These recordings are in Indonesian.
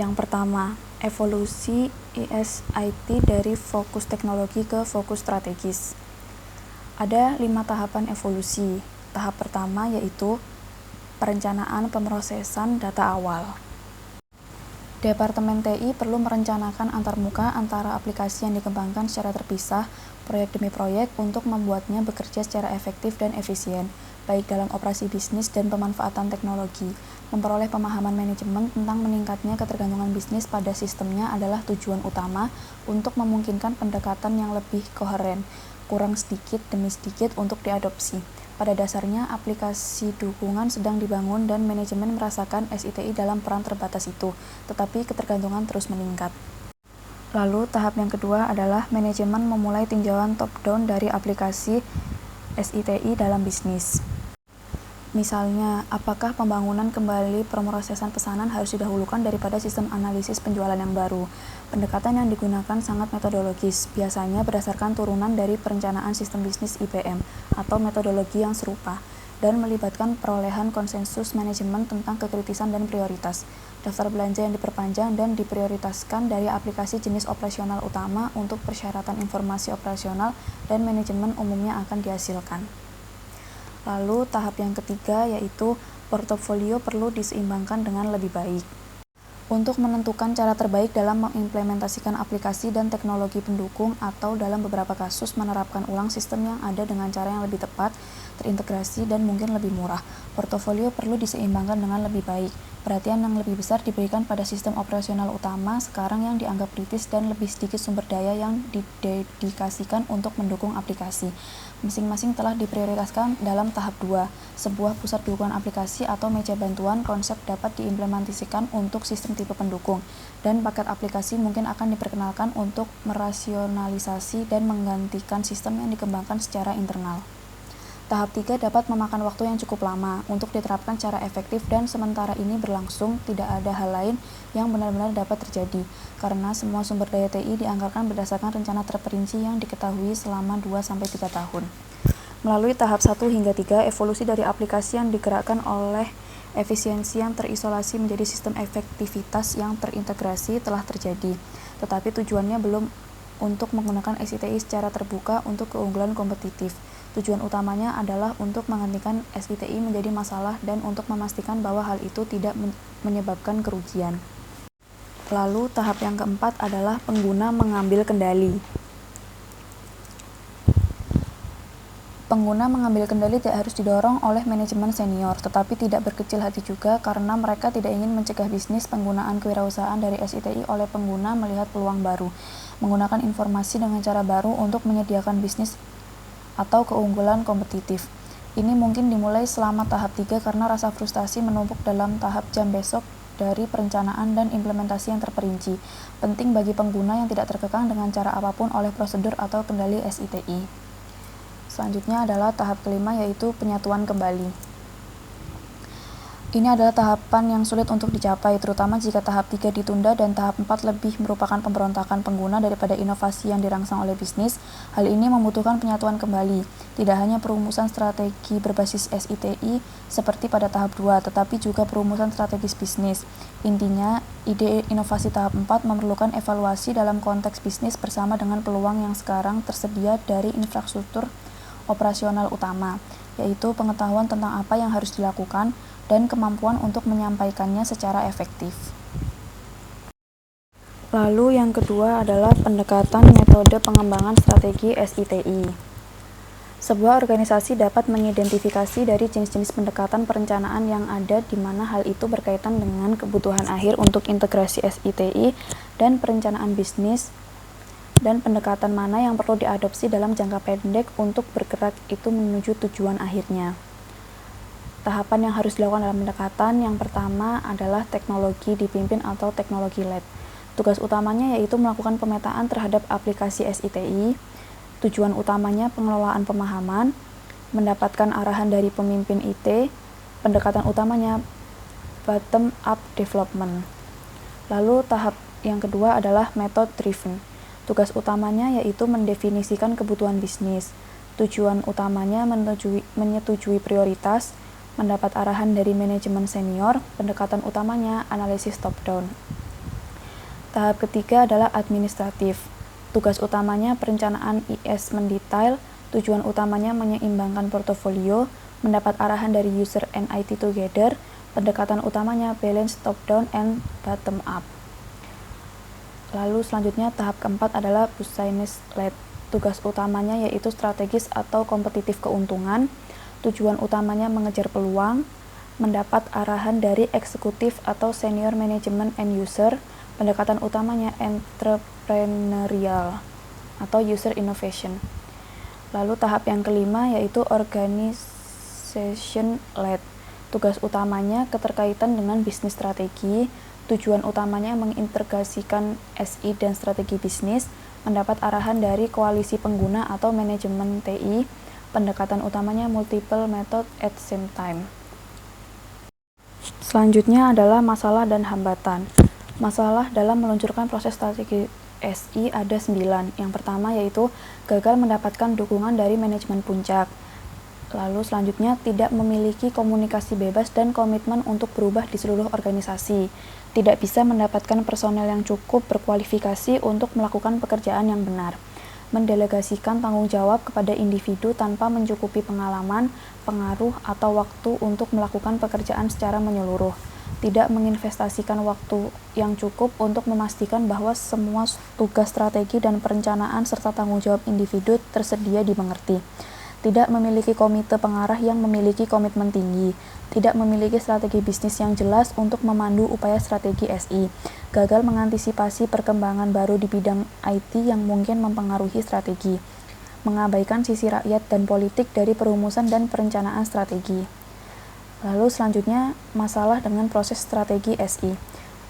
Yang pertama, evolusi ISIT dari fokus teknologi ke fokus strategis. Ada 5 tahapan evolusi. Tahap pertama yaitu perencanaan pemrosesan data awal. Departemen TI perlu merencanakan antarmuka antara aplikasi yang dikembangkan secara terpisah, proyek demi proyek, untuk membuatnya bekerja secara efektif dan efisien, baik dalam operasi bisnis dan pemanfaatan teknologi. Memperoleh pemahaman manajemen tentang meningkatnya ketergantungan bisnis pada sistemnya adalah tujuan utama untuk memungkinkan pendekatan yang lebih koheren, kurang sedikit demi sedikit untuk diadopsi. Pada dasarnya, aplikasi dukungan sedang dibangun dan manajemen merasakan SITI dalam peran terbatas itu, tetapi ketergantungan terus meningkat. Lalu, tahap yang kedua adalah manajemen memulai tinjauan top-down dari aplikasi SITI dalam bisnis. Misalnya, apakah pembangunan kembali pemrosesan pesanan harus didahulukan daripada sistem analisis penjualan yang baru? Pendekatan yang digunakan sangat metodologis, biasanya berdasarkan turunan dari perencanaan sistem bisnis IBM atau metodologi yang serupa, dan melibatkan perolehan konsensus manajemen tentang kekritisan dan prioritas. Daftar belanja yang diperpanjang dan diprioritaskan dari aplikasi jenis operasional utama untuk persyaratan informasi operasional dan manajemen umumnya akan dihasilkan. Lalu tahap yang ketiga yaitu portofolio perlu diseimbangkan dengan lebih baik. Untuk menentukan cara terbaik dalam mengimplementasikan aplikasi dan teknologi pendukung atau dalam beberapa kasus menerapkan ulang sistem yang ada dengan cara yang lebih tepat, terintegrasi, dan mungkin lebih murah. Portofolio perlu diseimbangkan dengan lebih baik. Perhatian yang lebih besar diberikan pada sistem operasional utama sekarang yang dianggap kritis dan lebih sedikit sumber daya yang didedikasikan untuk mendukung aplikasi. Masing-masing telah diprioritaskan dalam tahap 2. Sebuah pusat dukungan aplikasi atau meja bantuan konsep dapat diimplementasikan untuk sistem tipe pendukung, dan paket aplikasi mungkin akan diperkenalkan untuk merasionalisasi dan menggantikan sistem yang dikembangkan secara internal. Tahap 3 dapat memakan waktu yang cukup lama untuk diterapkan secara efektif, dan sementara ini berlangsung, tidak ada hal lain yang benar-benar dapat terjadi, karena semua sumber daya TI dianggarkan berdasarkan rencana terperinci yang diketahui selama 2-3 tahun. Melalui tahap 1 hingga 3, evolusi dari aplikasi yang digerakkan oleh efisiensi yang terisolasi menjadi sistem efektivitas yang terintegrasi telah terjadi, tetapi tujuannya belum untuk menggunakan SITI secara terbuka untuk keunggulan kompetitif. Tujuan utamanya adalah untuk menggantikan SITI menjadi masalah dan untuk memastikan bahwa hal itu tidak menyebabkan kerugian. Lalu tahap yang keempat adalah pengguna mengambil kendali. Pengguna mengambil kendali tidak harus didorong oleh manajemen senior, tetapi tidak berkecil hati juga karena mereka tidak ingin mencegah bisnis penggunaan kewirausahaan dari SITI oleh pengguna melihat peluang baru, menggunakan informasi dengan cara baru untuk menyediakan bisnis atau keunggulan kompetitif. Ini mungkin dimulai selama tahap 3 karena rasa frustasi menumpuk dalam tahap jam besok dari perencanaan dan implementasi yang terperinci. Penting bagi pengguna yang tidak terkekang dengan cara apapun oleh prosedur atau kendali SITI. Selanjutnya adalah tahap kelima yaitu penyatuan kembali. Ini adalah tahapan yang sulit untuk dicapai, terutama jika tahap 3 ditunda dan tahap 4 lebih merupakan pemberontakan pengguna daripada inovasi yang dirangsang oleh bisnis. Hal ini membutuhkan penyatuan kembali, tidak hanya perumusan strategi berbasis SITI seperti pada tahap 2, tetapi juga perumusan strategis bisnis. Intinya, ide inovasi tahap 4 memerlukan evaluasi dalam konteks bisnis bersama dengan peluang yang sekarang tersedia dari infrastruktur operasional utama, yaitu pengetahuan tentang apa yang harus dilakukan dan kemampuan untuk menyampaikannya secara efektif. Lalu yang kedua adalah pendekatan metode pengembangan strategi SITI. Sebuah organisasi dapat mengidentifikasi dari jenis-jenis pendekatan perencanaan yang ada di mana hal itu berkaitan dengan kebutuhan akhir untuk integrasi SITI dan perencanaan bisnis, dan pendekatan mana yang perlu diadopsi dalam jangka pendek untuk bergerak itu menuju tujuan akhirnya. Tahapan yang harus dilakukan dalam pendekatan yang pertama adalah teknologi dipimpin atau teknologi led. Tugas utamanya yaitu melakukan pemetaan terhadap aplikasi SITI. Tujuan utamanya pengelolaan pemahaman, mendapatkan arahan dari pemimpin IT. Pendekatan utamanya bottom up development. Lalu tahap yang kedua adalah method driven. Tugas utamanya yaitu mendefinisikan kebutuhan bisnis. Tujuan utamanya menyetujui prioritas, mendapat arahan dari manajemen senior. Pendekatan utamanya analisis top-down. Tahap ketiga adalah administratif. Tugas utamanya perencanaan IS mendetail, tujuan utamanya menyeimbangkan portofolio, mendapat arahan dari user and IT together, pendekatan utamanya balance top down and bottom up. Lalu selanjutnya tahap keempat adalah business led. Tugas utamanya yaitu strategis atau kompetitif keuntungan, tujuan utamanya mengejar peluang, mendapat arahan dari eksekutif atau senior management and user, pendekatan utamanya entrepreneurial atau user innovation. Lalu tahap yang kelima yaitu organization led. Tugas utamanya keterkaitan dengan bisnis strategi, tujuan utamanya mengintegrasikan SI dan strategi bisnis, mendapat arahan dari koalisi pengguna atau manajemen TI, pendekatan utamanya multiple method at same time. Selanjutnya adalah masalah dan hambatan. Masalah dalam meluncurkan proses strategi SI ada 9. Yang pertama yaitu gagal mendapatkan dukungan dari manajemen puncak. Lalu selanjutnya tidak memiliki komunikasi bebas dan komitmen untuk berubah di seluruh organisasi. Tidak bisa mendapatkan personel yang cukup berkualifikasi untuk melakukan pekerjaan yang benar. Mendelegasikan tanggung jawab kepada individu tanpa mencukupi pengalaman, pengaruh, atau waktu untuk melakukan pekerjaan secara menyeluruh. Tidak menginvestasikan waktu yang cukup untuk memastikan bahwa semua tugas strategi dan perencanaan serta tanggung jawab individu tersedia dimengerti. Tidak memiliki komite pengarah yang memiliki komitmen tinggi, tidak memiliki strategi bisnis yang jelas untuk memandu upaya strategi SI, gagal mengantisipasi perkembangan baru di bidang IT yang mungkin mempengaruhi strategi, mengabaikan sisi rakyat dan politik dari perumusan dan perencanaan strategi. Lalu selanjutnya, masalah dengan proses strategi SI.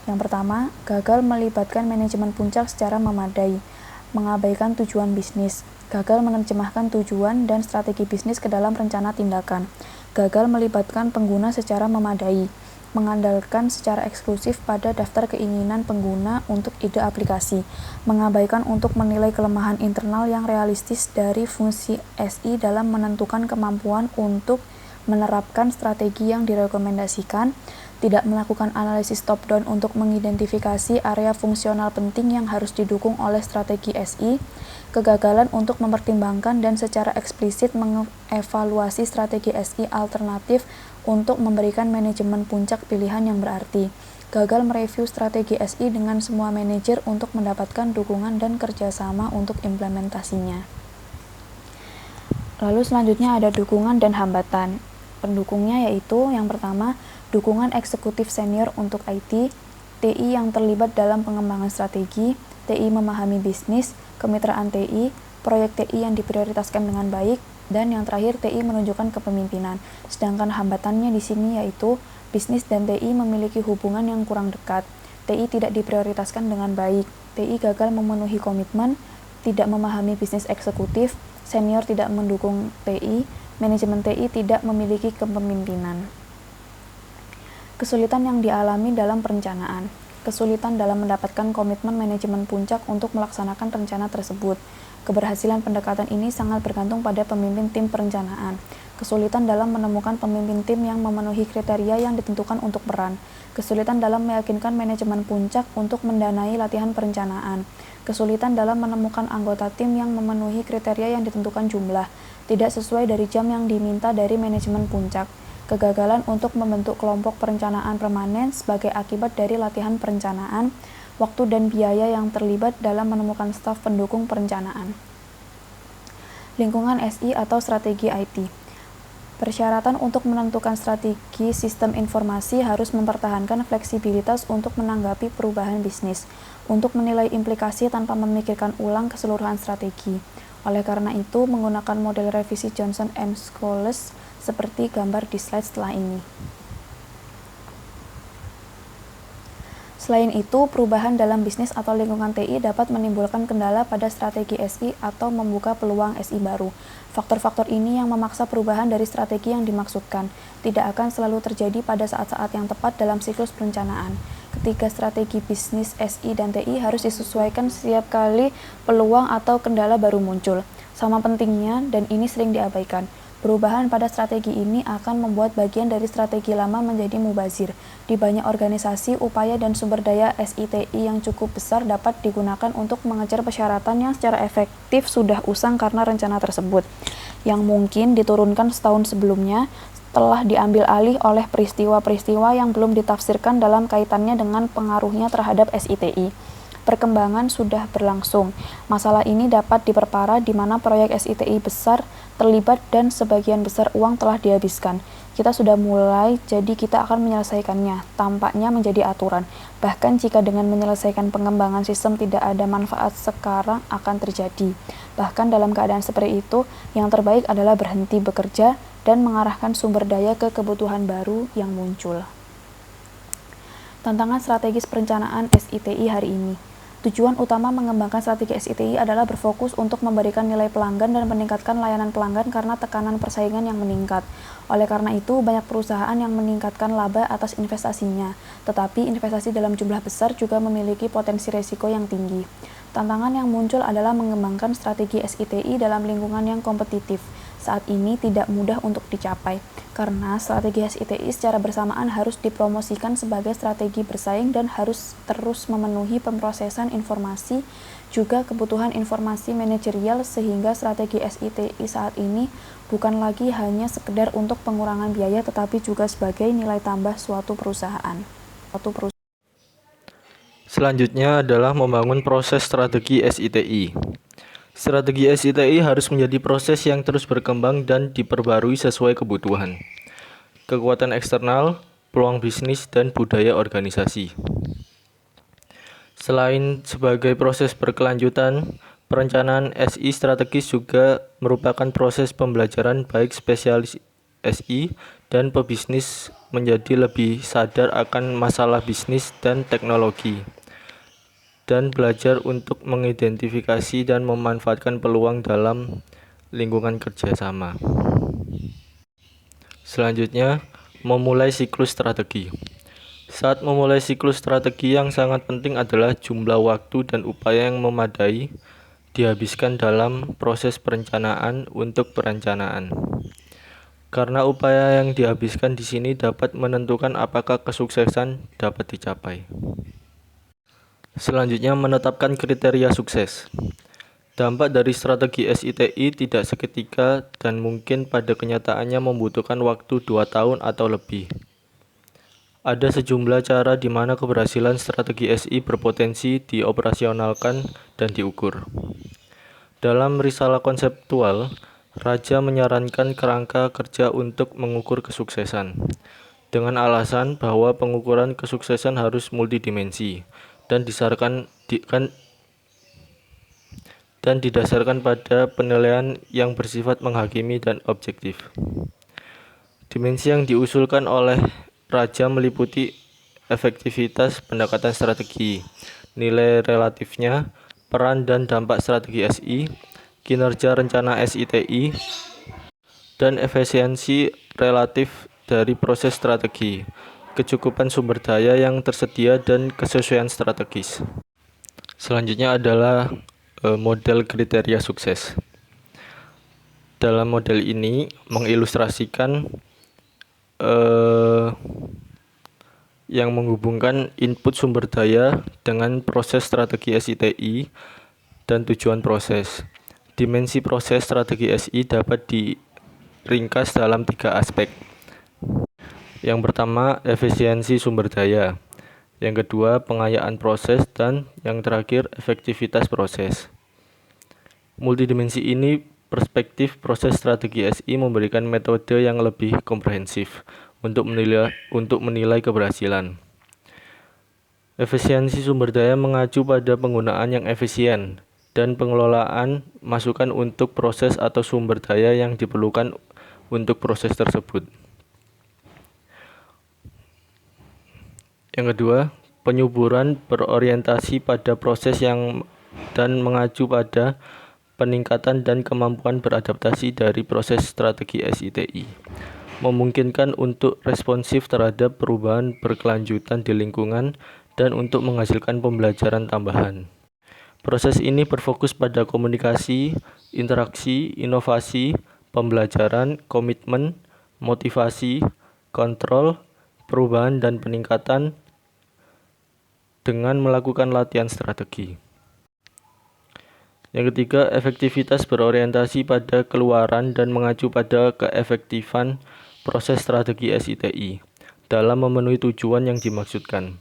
Yang pertama, gagal melibatkan manajemen puncak secara memadai, mengabaikan tujuan bisnis, gagal menerjemahkan tujuan dan strategi bisnis ke dalam rencana tindakan, gagal melibatkan pengguna secara memadai, mengandalkan secara eksklusif pada daftar keinginan pengguna untuk ide aplikasi, mengabaikan untuk menilai kelemahan internal yang realistis dari fungsi SI dalam menentukan kemampuan untuk menerapkan strategi yang direkomendasikan, tidak melakukan analisis top-down untuk mengidentifikasi area fungsional penting yang harus didukung oleh strategi SI, kegagalan untuk mempertimbangkan dan secara eksplisit mengevaluasi strategi SI alternatif untuk memberikan manajemen puncak pilihan yang berarti, gagal mereview strategi SI dengan semua manajer untuk mendapatkan dukungan dan kerjasama untuk implementasinya. Lalu selanjutnya ada dukungan dan hambatan. Pendukungnya yaitu yang pertama, dukungan eksekutif senior untuk IT, TI yang terlibat dalam pengembangan strategi, TI memahami bisnis, kemitraan TI, proyek TI yang diprioritaskan dengan baik, dan yang terakhir TI menunjukkan kepemimpinan. Sedangkan hambatannya di sini yaitu bisnis dan TI memiliki hubungan yang kurang dekat, TI tidak diprioritaskan dengan baik, TI gagal memenuhi komitmen, tidak memahami bisnis eksekutif, senior tidak mendukung TI, manajemen TI tidak memiliki kepemimpinan. Kesulitan yang dialami dalam perencanaan. Kesulitan dalam mendapatkan komitmen manajemen puncak untuk melaksanakan rencana tersebut. Keberhasilan pendekatan ini sangat bergantung pada pemimpin tim perencanaan. Kesulitan dalam menemukan pemimpin tim yang memenuhi kriteria yang ditentukan untuk peran. Kesulitan dalam meyakinkan manajemen puncak untuk mendanai latihan perencanaan. Kesulitan dalam menemukan anggota tim yang memenuhi kriteria yang ditentukan jumlah, tidak sesuai dari jam yang diminta dari manajemen puncak. Kegagalan untuk membentuk kelompok perencanaan permanen sebagai akibat dari latihan perencanaan, waktu dan biaya yang terlibat dalam menemukan staf pendukung perencanaan. Lingkungan SI atau strategi IT. Persyaratan untuk menentukan strategi sistem informasi harus mempertahankan fleksibilitas untuk menanggapi perubahan bisnis, untuk menilai implikasi tanpa memikirkan ulang keseluruhan strategi. Oleh karena itu, menggunakan model revisi Johnson and Scholes seperti gambar di slide setelah ini. Selain itu, perubahan dalam bisnis atau lingkungan TI dapat menimbulkan kendala pada strategi SI atau membuka peluang SI baru. Faktor-faktor ini yang memaksa perubahan dari strategi yang dimaksudkan, tidak akan selalu terjadi pada saat-saat yang tepat dalam siklus perencanaan. Ketiga strategi bisnis SI dan TI harus disesuaikan setiap kali peluang atau kendala baru muncul. Sama pentingnya, dan ini sering diabaikan, Perubahan pada strategi ini akan membuat bagian dari strategi lama menjadi mubazir. Di banyak organisasi, upaya dan sumber daya SITI yang cukup besar dapat digunakan untuk mengejar persyaratan yang secara efektif sudah usang karena rencana tersebut, yang mungkin diturunkan setahun sebelumnya, telah diambil alih oleh peristiwa-peristiwa yang belum ditafsirkan dalam kaitannya dengan pengaruhnya terhadap SITI. Perkembangan sudah berlangsung. Masalah ini dapat diperparah di mana proyek SITI besar terlibat dan sebagian besar uang telah dihabiskan. Kita sudah mulai, jadi kita akan menyelesaikannya. Tampaknya menjadi aturan. Bahkan jika dengan menyelesaikan pengembangan sistem tidak ada manfaat sekarang akan terjadi. Bahkan dalam keadaan seperti itu, yang terbaik adalah berhenti bekerja dan mengarahkan sumber daya ke kebutuhan baru yang muncul. Tantangan strategis perencanaan SITI hari ini. Tujuan utama mengembangkan strategi SITI adalah berfokus untuk memberikan nilai pelanggan dan meningkatkan layanan pelanggan karena tekanan persaingan yang meningkat. Oleh karena itu, banyak perusahaan yang meningkatkan laba atas investasinya, tetapi investasi dalam jumlah besar juga memiliki potensi risiko yang tinggi. Tantangan yang muncul adalah mengembangkan strategi SITI dalam lingkungan yang kompetitif. Saat ini tidak mudah untuk dicapai, karena strategi SITI secara bersamaan harus dipromosikan sebagai strategi bersaing dan harus terus memenuhi pemrosesan informasi, juga kebutuhan informasi manajerial sehingga strategi SITI saat ini bukan lagi hanya sekedar untuk pengurangan biaya tetapi juga sebagai nilai tambah suatu perusahaan. Selanjutnya adalah membangun proses strategi SITI. Strategi SITI harus menjadi proses yang terus berkembang dan diperbarui sesuai kebutuhan, kekuatan eksternal, peluang bisnis, dan budaya organisasi. Selain sebagai proses berkelanjutan, perencanaan SI strategis juga merupakan proses pembelajaran baik spesialis SI dan pebisnis menjadi lebih sadar akan masalah bisnis dan teknologi, dan belajar untuk mengidentifikasi dan memanfaatkan peluang dalam lingkungan kerjasama. Selanjutnya, memulai siklus strategi. Saat memulai siklus strategi, yang sangat penting adalah jumlah waktu dan upaya yang memadai dihabiskan dalam proses perencanaan untuk perencanaan. Karena upaya yang dihabiskan di sini dapat menentukan apakah kesuksesan dapat dicapai. Selanjutnya, menetapkan kriteria sukses. Dampak dari strategi SITI tidak seketika dan mungkin pada kenyataannya membutuhkan waktu 2 tahun atau lebih. Ada sejumlah cara di mana keberhasilan strategi SI berpotensi dioperasionalkan dan diukur. Dalam risalah konseptual, Raja menyarankan kerangka kerja untuk mengukur kesuksesan, dengan alasan bahwa pengukuran kesuksesan harus multidimensi dan didasarkan pada penilaian yang bersifat menghakimi dan objektif. Dimensi yang diusulkan oleh Raja meliputi efektivitas pendekatan strategi, nilai relatifnya, peran dan dampak strategi SI, kinerja rencana SITI, dan efisiensi relatif dari proses strategi, kecukupan sumber daya yang tersedia, dan kesesuaian strategis. Selanjutnya adalah model kriteria sukses. Dalam model ini mengilustrasikan yang menghubungkan input sumber daya dengan proses strategi SITI dan tujuan proses. Dimensi proses strategi SI dapat diringkas dalam 3 aspek. Yang pertama, efisiensi sumber daya. Yang kedua, pengayaan proses, dan yang terakhir, efektivitas proses. Multidimensi ini perspektif proses strategi SI memberikan metode yang lebih komprehensif untuk menilai keberhasilan. Efisiensi sumber daya mengacu pada penggunaan yang efisien dan pengelolaan masukan untuk proses atau sumber daya yang diperlukan untuk proses tersebut. Yang kedua, penyuburan berorientasi pada proses dan mengacu pada peningkatan dan kemampuan beradaptasi dari proses strategi SITI, memungkinkan untuk responsif terhadap perubahan berkelanjutan di lingkungan dan untuk menghasilkan pembelajaran tambahan. Proses ini berfokus pada komunikasi, interaksi, inovasi, pembelajaran, komitmen, motivasi, kontrol, perubahan dan peningkatan dengan melakukan latihan strategi. Yang ketiga, efektivitas berorientasi pada keluaran dan mengacu pada keefektifan proses strategi SITI dalam memenuhi tujuan yang dimaksudkan.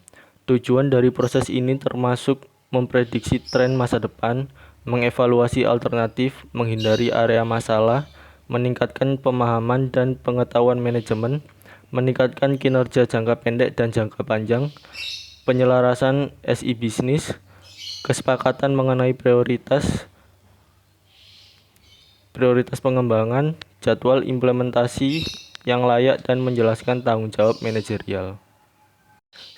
Tujuan dari proses ini termasuk memprediksi tren masa depan, mengevaluasi alternatif, menghindari area masalah, meningkatkan pemahaman dan pengetahuan manajemen, meningkatkan kinerja jangka pendek dan jangka panjang, penyelarasan SI bisnis, kesepakatan mengenai prioritas pengembangan, jadwal implementasi yang layak dan menjelaskan tanggung jawab manajerial.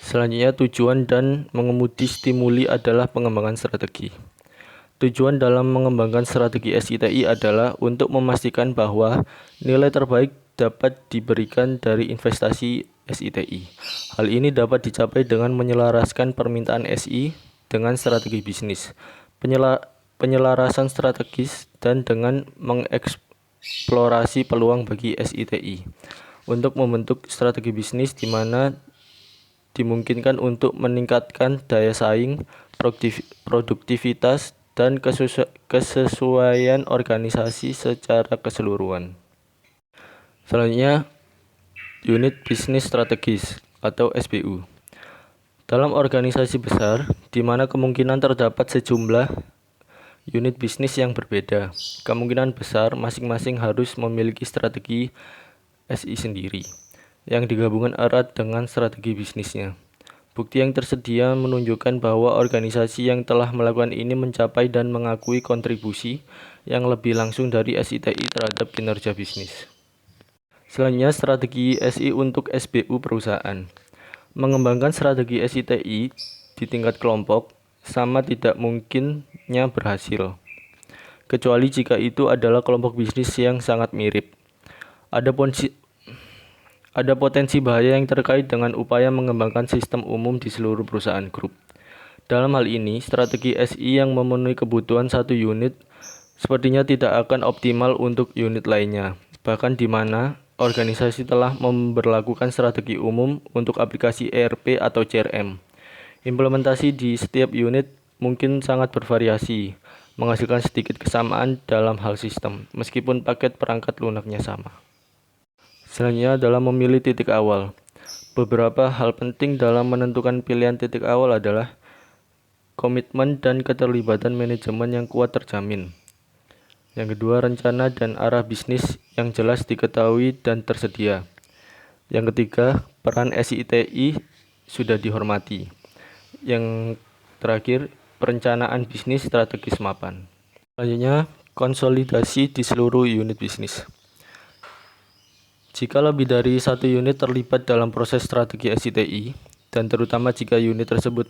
Selanjutnya, tujuan dan mengemudi stimuli adalah pengembangan strategi. Tujuan dalam mengembangkan strategi SITI adalah untuk memastikan bahwa nilai terbaik dapat diberikan dari investasi SITI. Hal ini dapat dicapai dengan menyelaraskan permintaan SI dengan strategi bisnis, penyelarasan strategis, dan dengan mengeksplorasi peluang bagi SITI untuk membentuk strategi bisnis di mana dimungkinkan untuk meningkatkan daya saing, produktivitas, dan kesesuaian organisasi secara keseluruhan. Selanjutnya, unit bisnis strategis atau SBU. Dalam organisasi besar, di mana kemungkinan terdapat sejumlah unit bisnis yang berbeda, kemungkinan besar masing-masing harus memiliki strategi SI sendiri yang digabungkan erat dengan strategi bisnisnya. Bukti yang tersedia menunjukkan bahwa organisasi yang telah melakukan ini mencapai dan mengakui kontribusi yang lebih langsung dari SITI terhadap kinerja bisnis. Selanjutnya, strategi SI untuk SBU perusahaan. Mengembangkan strategi SITI di tingkat kelompok sama tidak mungkinnya berhasil, kecuali jika itu adalah kelompok bisnis yang sangat mirip. Ada potensi bahaya yang terkait dengan upaya mengembangkan sistem umum di seluruh perusahaan grup. Dalam hal ini, strategi SI yang memenuhi kebutuhan satu unit sepertinya tidak akan optimal untuk unit lainnya, bahkan di mana organisasi telah memberlakukan strategi umum untuk aplikasi ERP atau CRM. Implementasi di setiap unit mungkin sangat bervariasi, menghasilkan sedikit kesamaan dalam hal sistem, meskipun paket perangkat lunaknya sama. Selanjutnya adalah memilih titik awal. Beberapa hal penting dalam menentukan pilihan titik awal adalah komitmen dan keterlibatan manajemen yang kuat terjamin. Yang kedua, rencana dan arah bisnis yang jelas diketahui dan tersedia. Yang ketiga, peran SITI sudah dihormati. Yang terakhir, perencanaan bisnis strategis mapan. Selanjutnya, konsolidasi di seluruh unit bisnis. Jika lebih dari satu unit terlibat dalam proses strategi SITI, dan terutama jika unit tersebut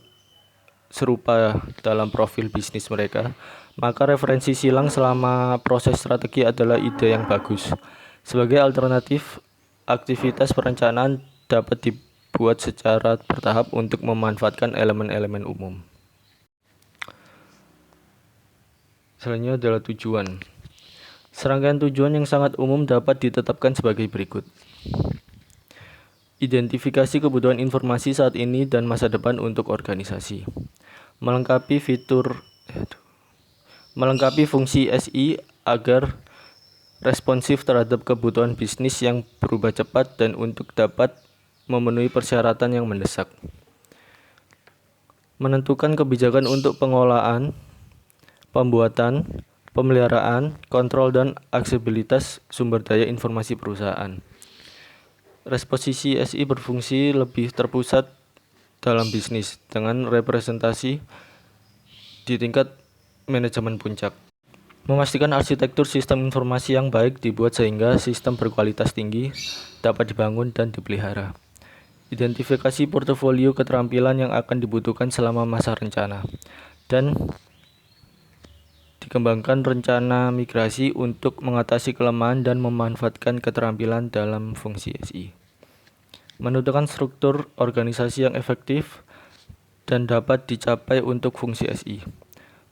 serupa dalam profil bisnis mereka, maka referensi silang selama proses strategi adalah ide yang bagus. Sebagai alternatif, aktivitas perencanaan dapat dibuat secara bertahap untuk memanfaatkan elemen-elemen umum. Selanjutnya adalah tujuan. Serangkaian tujuan yang sangat umum dapat ditetapkan sebagai berikut. Identifikasi kebutuhan informasi saat ini dan masa depan untuk organisasi. Melengkapi fungsi SI agar responsif terhadap kebutuhan bisnis yang berubah cepat dan untuk dapat memenuhi persyaratan yang mendesak. Menentukan kebijakan untuk pengolahan, pembuatan, pemeliharaan, kontrol, dan aksesibilitas sumber daya informasi perusahaan. Resposisi SI berfungsi lebih terpusat dalam bisnis dengan representasi di tingkat manajemen puncak. Memastikan arsitektur sistem informasi yang baik dibuat sehingga sistem berkualitas tinggi dapat dibangun dan dipelihara. Identifikasi portofolio keterampilan yang akan dibutuhkan selama masa rencana. Dan dikembangkan rencana migrasi untuk mengatasi kelemahan dan memanfaatkan keterampilan dalam fungsi SI. Menentukan struktur organisasi yang efektif dan dapat dicapai untuk fungsi SI.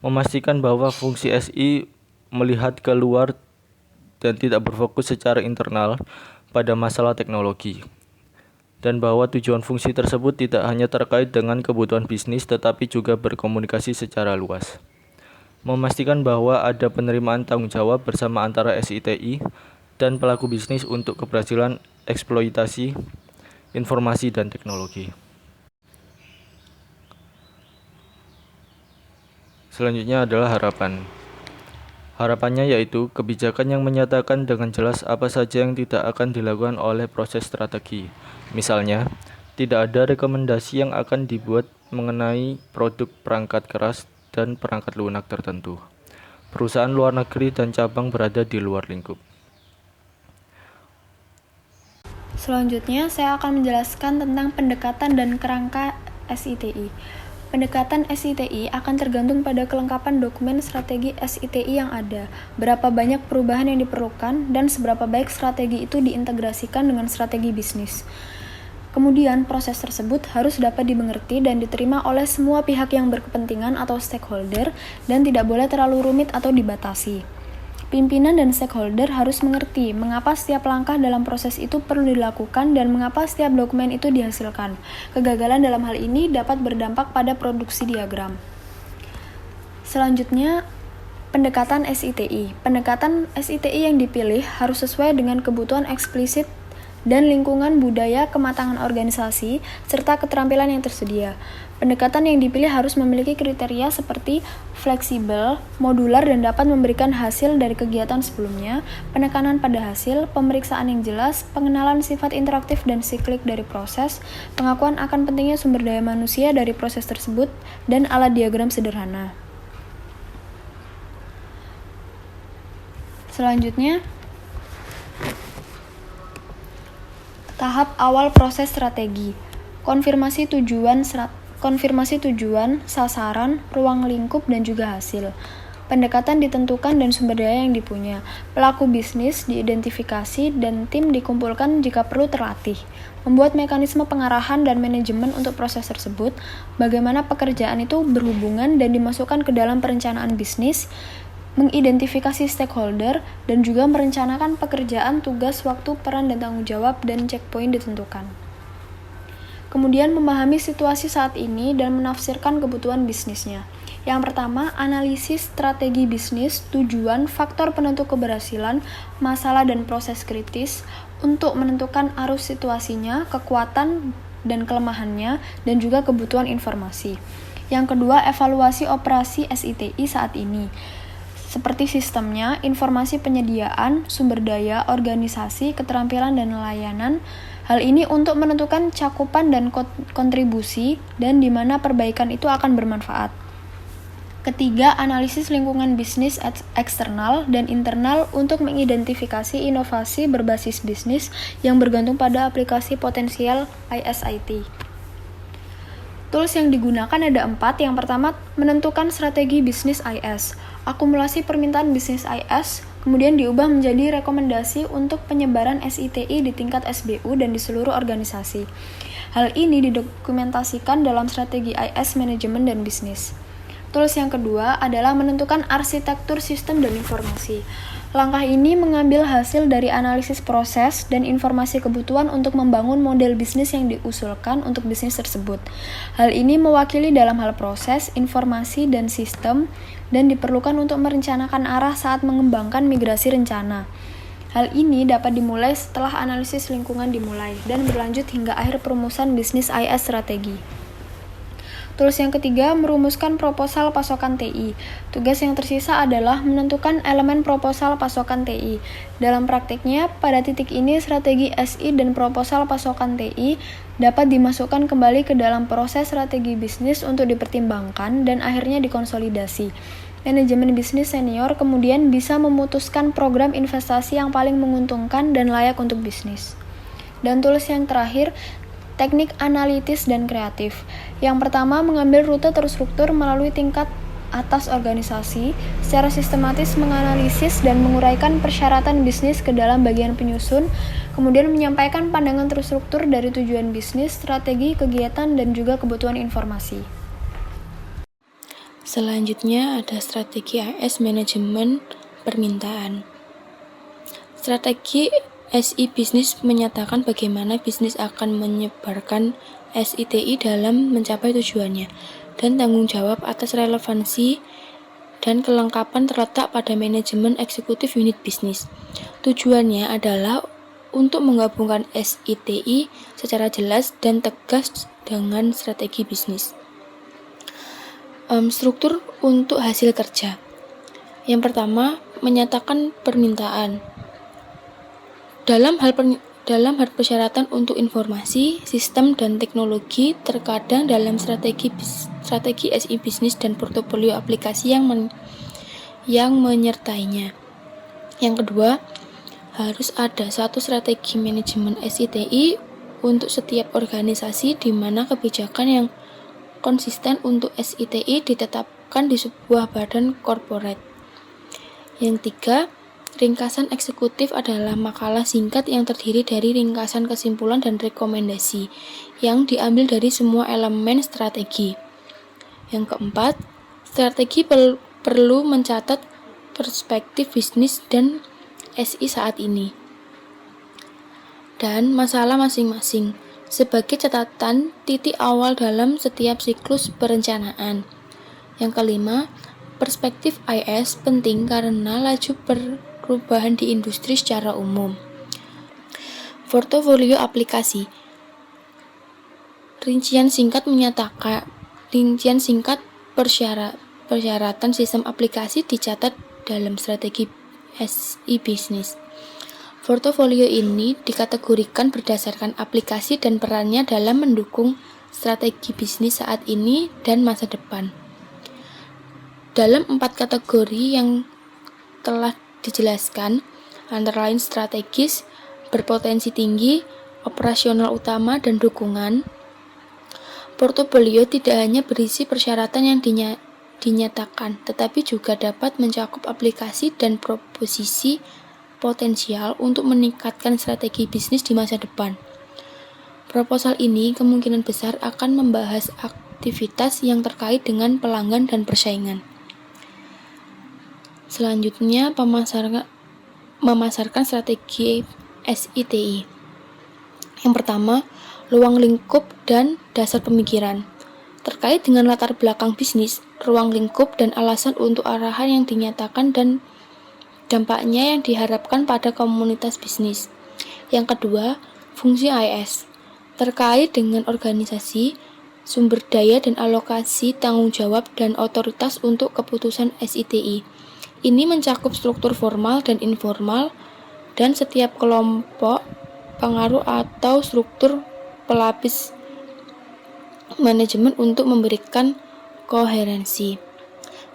Memastikan bahwa fungsi SI melihat keluar dan tidak berfokus secara internal pada masalah teknologi. Dan bahwa tujuan fungsi tersebut tidak hanya terkait dengan kebutuhan bisnis tetapi juga berkomunikasi secara luas. Memastikan bahwa ada penerimaan tanggung jawab bersama antara SITI dan pelaku bisnis untuk keberhasilan eksploitasi informasi dan teknologi. Selanjutnya adalah harapan. Harapannya yaitu kebijakan yang menyatakan dengan jelas apa saja yang tidak akan dilakukan oleh proses strategi. Misalnya, tidak ada rekomendasi yang akan dibuat mengenai produk perangkat keras dan perangkat lunak tertentu. Perusahaan luar negeri dan cabang berada di luar lingkup. Selanjutnya, saya akan menjelaskan tentang pendekatan dan kerangka SITI. Pendekatan SITI akan tergantung pada kelengkapan dokumen strategi SITI yang ada, berapa banyak perubahan yang diperlukan, dan seberapa baik strategi itu diintegrasikan dengan strategi bisnis. Kemudian, proses tersebut harus dapat dimengerti dan diterima oleh semua pihak yang berkepentingan atau stakeholder dan tidak boleh terlalu rumit atau dibatasi. Pimpinan dan stakeholder harus mengerti mengapa setiap langkah dalam proses itu perlu dilakukan dan mengapa setiap dokumen itu dihasilkan. Kegagalan dalam hal ini dapat berdampak pada produksi diagram. Selanjutnya, pendekatan SITI. Pendekatan SITI yang dipilih harus sesuai dengan kebutuhan eksplisit dan lingkungan budaya, kematangan organisasi, serta keterampilan yang tersedia. Pendekatan yang dipilih harus memiliki kriteria seperti fleksibel, modular, dan dapat memberikan hasil dari kegiatan sebelumnya, penekanan pada hasil, pemeriksaan yang jelas, pengenalan sifat interaktif dan siklik dari proses, pengakuan akan pentingnya sumber daya manusia dari proses tersebut, dan alat diagram sederhana. Selanjutnya, tahap awal proses strategi. Konfirmasi tujuan, sasaran, ruang lingkup, dan juga hasil. Pendekatan ditentukan dan sumber daya yang dipunya. Pelaku bisnis diidentifikasi dan tim dikumpulkan jika perlu terlatih. Membuat mekanisme pengarahan dan manajemen untuk proses tersebut, bagaimana pekerjaan itu berhubungan dan dimasukkan ke dalam perencanaan bisnis, mengidentifikasi stakeholder, dan juga merencanakan pekerjaan, tugas, waktu, peran, dan tanggung jawab, dan checkpoint ditentukan. Kemudian memahami situasi saat ini dan menafsirkan kebutuhan bisnisnya. Yang pertama, analisis strategi bisnis, tujuan, faktor penentu keberhasilan, masalah dan proses kritis untuk menentukan arus situasinya, kekuatan dan kelemahannya, dan juga kebutuhan informasi. Yang kedua, evaluasi operasi SITI saat ini, seperti sistemnya, informasi penyediaan, sumber daya, organisasi, keterampilan, dan layanan. Hal ini untuk menentukan cakupan dan kontribusi dan di mana perbaikan itu akan bermanfaat. Ketiga, analisis lingkungan bisnis eksternal dan internal untuk mengidentifikasi inovasi berbasis bisnis yang bergantung pada aplikasi potensial ISIT. Tools yang digunakan ada 4. Yang pertama, menentukan strategi bisnis IS. Akumulasi permintaan bisnis IS kemudian diubah menjadi rekomendasi untuk penyebaran SITI di tingkat SBU dan di seluruh organisasi. Hal ini didokumentasikan dalam strategi IS manajemen dan bisnis. Tools yang kedua adalah menentukan arsitektur sistem dan informasi. Langkah ini mengambil hasil dari analisis proses dan informasi kebutuhan untuk membangun model bisnis yang diusulkan untuk bisnis tersebut. Hal ini mewakili dalam hal proses, informasi, dan sistem, dan diperlukan untuk merencanakan arah saat mengembangkan migrasi rencana. Hal ini dapat dimulai setelah analisis lingkungan dimulai dan berlanjut hingga akhir perumusan bisnis IS strategi. Tools yang ketiga, merumuskan proposal pasokan TI. Tugas yang tersisa adalah menentukan elemen proposal pasokan TI. Dalam praktiknya, pada titik ini strategi SI dan proposal pasokan TI dapat dimasukkan kembali ke dalam proses strategi bisnis untuk dipertimbangkan dan akhirnya dikonsolidasi. Manajemen bisnis senior kemudian bisa memutuskan program investasi yang paling menguntungkan dan layak untuk bisnis. Dan tools yang terakhir, teknik analitis dan kreatif. Yang pertama, mengambil rute terstruktur melalui tingkat atas organisasi, secara sistematis menganalisis dan menguraikan persyaratan bisnis ke dalam bagian penyusun, kemudian menyampaikan pandangan terstruktur dari tujuan bisnis, strategi, kegiatan, dan juga kebutuhan informasi. Selanjutnya ada strategi IS manajemen permintaan. Strategi SI bisnis menyatakan bagaimana bisnis akan menyebarkan SITI dalam mencapai tujuannya, dan tanggung jawab atas relevansi dan kelengkapan terletak pada manajemen eksekutif unit bisnis. Tujuannya adalah untuk menggabungkan SITI secara jelas dan tegas dengan strategi bisnis. Struktur untuk hasil kerja. Yang pertama, menyatakan permintaan. Dalam hal persyaratan untuk informasi, sistem, dan teknologi, terkadang dalam strategi SI bisnis dan portofolio aplikasi yang menyertainya. Yang kedua, harus ada satu strategi manajemen SITI untuk setiap organisasi, di mana kebijakan yang konsisten untuk SITI ditetapkan di sebuah badan korporat. Yang tiga, ringkasan eksekutif adalah makalah singkat yang terdiri dari ringkasan kesimpulan dan rekomendasi yang diambil dari semua elemen strategi. Yang keempat, strategi perlu mencatat perspektif bisnis dan SI saat ini dan masalah masing-masing sebagai catatan titik awal dalam setiap siklus perencanaan. Yang kelima, perspektif IS penting karena laju perubahan di industri secara umum. Portofolio aplikasi. Rincian singkat persyaratan sistem aplikasi dicatat dalam strategi SI bisnis. Portofolio ini dikategorikan berdasarkan aplikasi dan perannya dalam mendukung strategi bisnis saat ini dan masa depan. Dalam 4 kategori yang telah dijelaskan, antara lain strategis, berpotensi tinggi, operasional utama, dan dukungan, portofolio tidak hanya berisi persyaratan yang dinyatakan, tetapi juga dapat mencakup aplikasi dan proposisi potensial untuk meningkatkan strategi bisnis di masa depan. Proposal ini kemungkinan besar akan membahas aktivitas yang terkait dengan pelanggan dan persaingan. Selanjutnya, memasarkan strategi SITI. Yang pertama, ruang lingkup dan dasar pemikiran. Terkait dengan latar belakang bisnis, ruang lingkup dan alasan untuk arahan yang dinyatakan dan dampaknya yang diharapkan pada komunitas bisnis. Yang kedua, fungsi IS. Terkait dengan organisasi, sumber daya dan alokasi tanggung jawab dan otoritas untuk keputusan SITI. Ini mencakup struktur formal dan informal dan setiap kelompok pengaruh atau struktur pelapis manajemen untuk memberikan koherensi.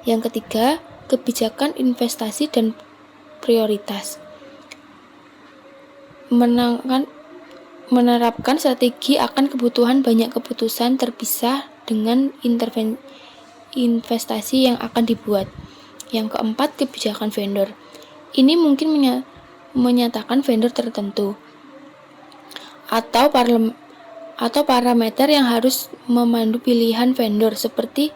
Yang ketiga, kebijakan investasi dan prioritas. Menerapkan strategi akan kebutuhan banyak keputusan terpisah dengan investasi yang akan dibuat. Yang keempat, kebijakan vendor. Ini mungkin menyatakan vendor tertentu atau parameter yang harus memandu pilihan vendor seperti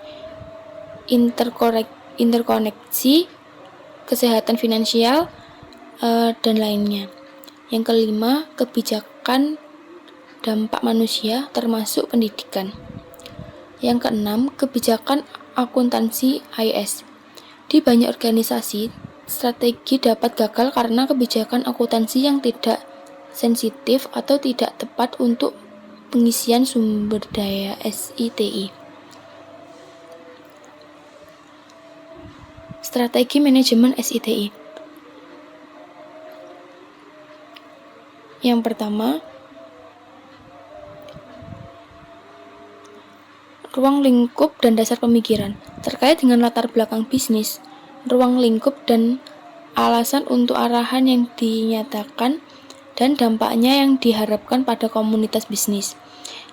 interkoneksi, kesehatan finansial, dan lainnya. Yang kelima, kebijakan dampak manusia termasuk pendidikan. Yang keenam, kebijakan akuntansi IS. Di banyak organisasi, strategi dapat gagal karena kebijakan akuntansi yang tidak sensitif atau tidak tepat untuk pengisian sumber daya SITI. Strategi manajemen SITI. Yang pertama, ruang lingkup dan dasar pemikiran. Terkait dengan latar belakang bisnis, ruang lingkup dan alasan untuk arahan yang dinyatakan dan dampaknya yang diharapkan pada komunitas bisnis.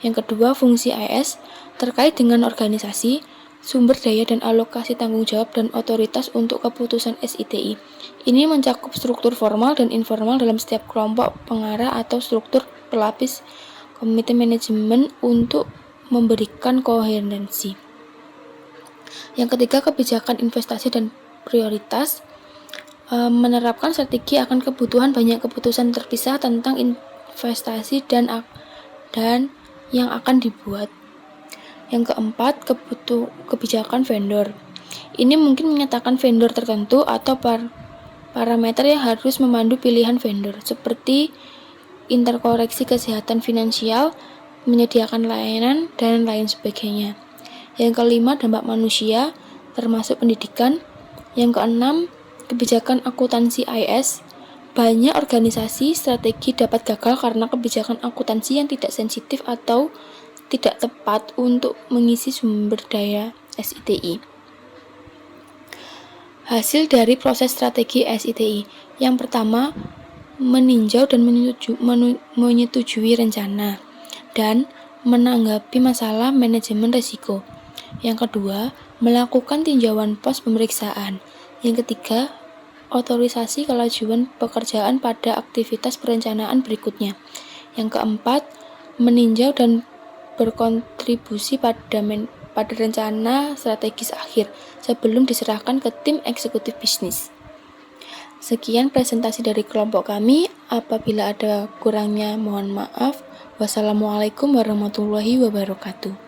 Yang kedua, fungsi IS. Terkait dengan organisasi, sumber daya dan alokasi tanggung jawab dan otoritas untuk keputusan SITI. Ini mencakup struktur formal dan informal dalam setiap kelompok pengarah atau struktur pelapis komite manajemen untuk memberikan koherensi. Yang ketiga, kebijakan investasi dan prioritas. menerapkan strategi akan kebutuhan banyak keputusan terpisah tentang investasi dan yang akan dibuat. Yang keempat, kebijakan vendor. Ini mungkin menyatakan vendor tertentu atau parameter yang harus memandu pilihan vendor, seperti interkoreksi kesehatan finansial, menyediakan layanan, dan lain sebagainya. Yang kelima, dampak manusia, termasuk pendidikan. Yang keenam, kebijakan akuntansi IS. Banyak organisasi strategi dapat gagal karena kebijakan akuntansi yang tidak sensitif atau tidak tepat untuk mengisi sumber daya SITI. Hasil dari proses strategi SITI. Yang pertama, meninjau dan menyetujui rencana dan menanggapi masalah manajemen risiko. Yang kedua, melakukan tinjauan pos pemeriksaan. Yang ketiga, otorisasi kelajuan pekerjaan pada aktivitas perencanaan berikutnya. Yang keempat, meninjau dan berkontribusi pada rencana strategis akhir sebelum diserahkan ke tim eksekutif bisnis. Sekian presentasi dari kelompok kami. Apabila ada kurangnya mohon maaf. Wassalamualaikum warahmatullahi wabarakatuh.